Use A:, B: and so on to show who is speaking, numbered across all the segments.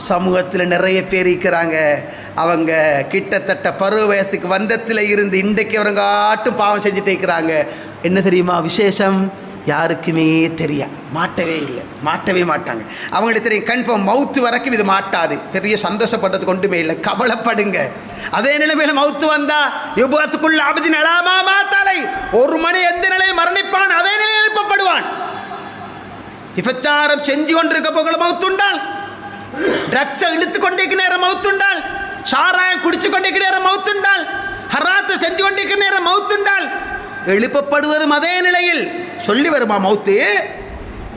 A: சமூகத்தில் நிறைய பேர் இருக்கிறாங்க, அவங்க கிட்டத்தட்ட பருவ வயசுக்கு வந்தத்தில் இருந்து இன்றைக்கு அவங்க ஆட்டும் பாவம் செஞ்சுட்டு இருக்கிறாங்க. என்ன தெரியுமா விசேஷம்? யாருக்குமே தெரியாது, மாட்டவே இல்லை, மாட்டவே மாட்டாங்க. அவங்களுக்கு தெரியும் கன்ஃபார்ம் மவுத்து வரைக்கும் இது மாட்டாது. பெரிய சந்தோஷப்படுறதுக்கு ஒன்றுமே இல்லை, கவலைப்படுங்க. அதே நிலைமையில் மவுத்து வந்தா யுபாசுக்குள்ள ஆபத்தின் அலாமா மாத்தாலை, ஒரு மணி எந்த நிலையில் மரணிப்பான் அதே நிலையில் எழுப்பப்படுவான். விபச்சாரம் செஞ்சு கொண்டிருக்க போகல மவுத்துண்டால், ட்ரக்ஸை இழுத்து கொண்டிருக்க நேரம் மவுத்துண்டால், சாராயம் குடிச்சு கொண்டிருக்க நேரம் மவுத்துண்டால், ஹராத்தை செஞ்சு கொண்டிருக்க நேரம் மவுத்துண்டால், எழுப்பப்படுவதும் அதே நிலையில். சொல்லி வருமா மவுத்து?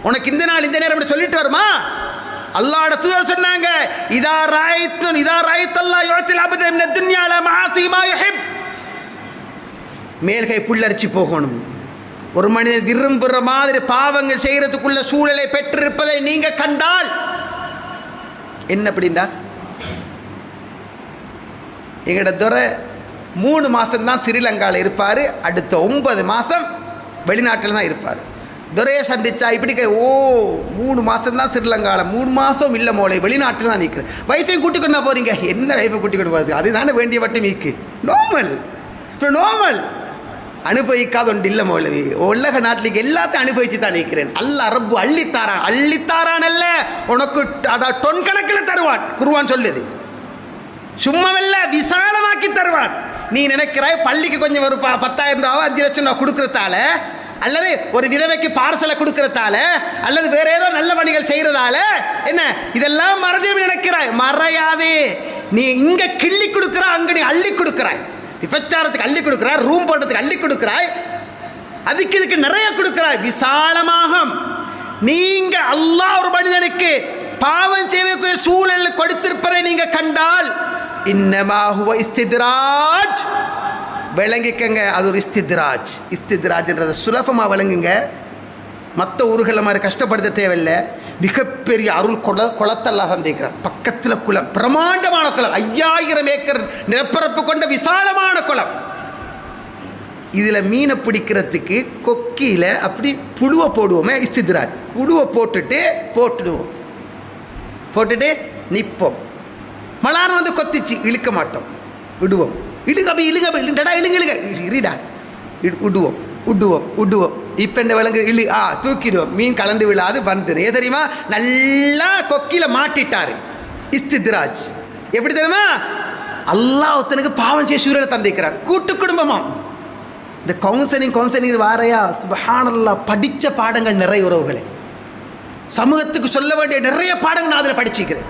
A: உனக்கு இந்த நாள் இந்த நேரம் சொல்லிட்டு வருமா? அல்லாஹ்வுடைய தூதர் சொன்னாங்க, இதா ராய்த்தல்லாஹ் யுத்தில் அப்த மின துன்யா லா மஆசி மா யுஹிப். மேல்கை புல்லரிச்சு போகணும். ஒரு மனிதன் விரும்புகிற மாதிரி பாவங்கள் செய்யறதுக்குள்ள சூழலை பெற்றிருப்பதை நீங்க கண்டால் என்ன அப்படின்னா, எங்கட துறை 3 மாதம்தான் ஸ்ரீலங்காவில் இருப்பார், அடுத்த 9 மாதம் வெளிநாட்டில் தான் இருப்பார். துரையை சந்தித்தா இப்படி 3 மாதம்தான் ஸ்ரீலங்காவில், 3 மாதம் இல்லை மோளை வெளிநாட்டில் தான் நிற்கிறேன். வைஃபையும் கூட்டிக் கொண்டா போகிறீங்க, என்ன வைஃபை கூட்டிக் கொண்டு போகிறது? அதுதானே வேண்டிய வட்டம் மீக்கு நோமல் அனுபவிக்காத ஒன்று இல்லை மௌலவி. உலக நாட்டில் எல்லாத்தையும் அனுபவிச்சு தான் நிற்கிறேன். அல்லாஹ் ரப்பு அள்ளித்தாரான் அல்ல, உனக்கு டொன் கணக்கில் தருவான். குர்ஆன் சொல்லுது, சும்மாவல்ல விசாலமாக்கி தருவான். நீ நினைக்கிறாய் பள்ளிக்கு கொஞ்சம் ஒரு 10,000 ரூபா 5 லட்சம் ரூபா கொடுக்கறதால, அல்லது ஒரு விதவைக்கு பார்சலை கொடுக்கறதால, அல்லது வேற ஏதோ நல்ல பணிகள் செய்யறதால என்ன இதெல்லாம் மறந்து நினைக்கிறாய். மறையாதே. நீ இங்க கிள்ளி கொடுக்குற, அங்க நீ அள்ளி கொடுக்குறாய். விபச்சாரத்துக்கு அள்ளி கொடுக்குறாய், ரூம் போடுறதுக்கு அள்ளி கொடுக்குறாய், அதுக்கு இதுக்கு நிறைய கொடுக்குறாய். விசாலமாக நீங்க அல்லாஹ் ஒரு மனிதனுக்கு பாவம் செய்வதற்குரிய சூழல் கொடுத்திருப்பதை நீங்க கண்டால், இன்னமா ஹுவ இஸ்தித்ராஜ், விளங்கிக்கங்க. அது ஒரு இஸ்தித்ராஜ்ன்றதை சுலபமாக விளங்குங்க. மற்ற ஊர்களை மாதிரி கஷ்டப்படுத்த தேவையில்லை. மிகப்பெரிய அருள் குளத்தெல்லாம் சந்திக்கிறார். பக்கத்தில் குளம், பிரமாண்டமான குளம், 5000 ஏக்கர் நிலப்பரப்பு கொண்ட விசாலமான குளம். இதில் மீனை பிடிக்கிறதுக்கு கொக்கியில் அப்படி புழுவை போடுவோமே, இஸ்தித்ராஜ். புழுவை போட்டுடுவோம், போட்டுட்டு நிற்போம். மலாரம் வந்து கொத்திச்சு, இழுக்க மாட்டோம், விடுவோம். இழுங்க இருடா, விடுவோம். இப்போ இந்த விலங்கு தூக்கிடுவோம். மீன் கலந்து விழாது வந்துடும். ஏன் தெரியுமா? நல்லா கொக்கியில் மாட்டிட்டாரு. இஸ்தித்ராஜ் எப்படி தெரியுமா? அல்லாஹ் ஒருத்தனுக்கு பாவம் செய்ய சூழலை தந்திக்கிறார். கூட்டு குடும்பமா இந்த கவுன்சிலிங் வாரையா, சுப்ஹானல்லாஹ், படித்த பாடங்கள் நிறைய உறவுகளே. சமூகத்துக்கு சொல்ல வேண்டிய நிறைய பாடங்கள் நான் அதில் படிச்சுக்கிறேன்.